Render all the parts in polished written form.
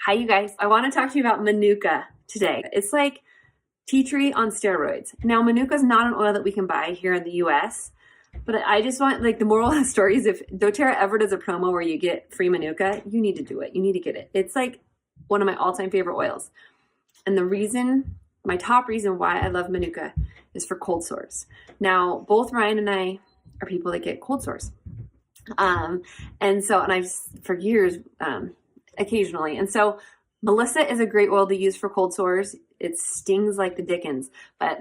Hi, you guys. I want to talk to you about Manuka today. It's like tea tree on steroids. Now, Manuka is not an oil that we can buy here in the US, but I just want, like, the moral of the story is if doTERRA ever does a promo where you get free Manuka, you need to do it. You need to get it. It's like one of my all-time favorite oils. And the reason, my top reason why I love Manuka is for cold sores. Now, both Ryan and I are people that get cold sores. And I've, for years, occasionally. And so Melissa is a great oil to use for cold sores. It stings like the dickens, but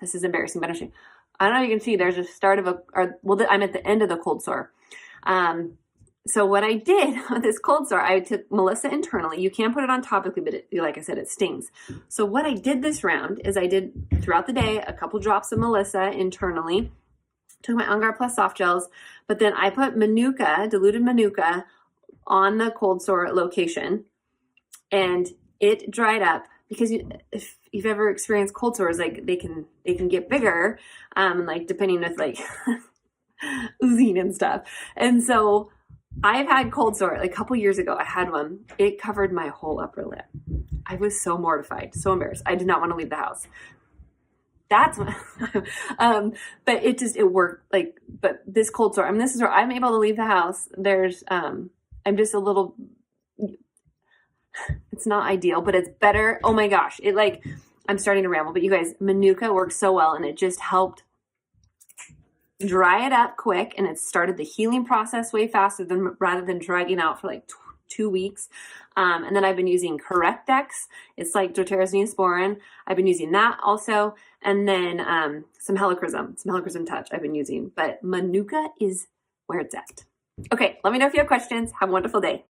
this is embarrassing, but I don't know if you can see, there's a start of I'm at the end of the cold sore. So what I did with this cold sore, I took Melissa internally. You can put it on topically, but like I said, it stings. So what I did this round is I did throughout the day, a couple drops of Melissa internally, took my On Guard Plus soft gels, but then I put Manuka, diluted Manuka, on the cold sore location, and it dried up because if you've ever experienced cold sores, like they can get bigger, like depending with like oozing and stuff. And so I've had cold sore like a couple years ago. I had one. It covered my whole upper lip. I was so mortified, so embarrassed. I did not want to leave the house. That's what, but it worked. Like, but this cold sore, this is where I'm able to leave the house. I'm just a little, it's not ideal, but it's better. Oh my gosh. I'm starting to ramble, but you guys, Manuka works so well, and it just helped dry it up quick. And it started the healing process way faster rather than dragging out for like 2 weeks. And then I've been using Correctex. It's like doTERRA's Neosporin. I've been using that also. And then some helichrysum touch I've been using, but Manuka is where it's at. Okay, let me know if you have questions. Have a wonderful day.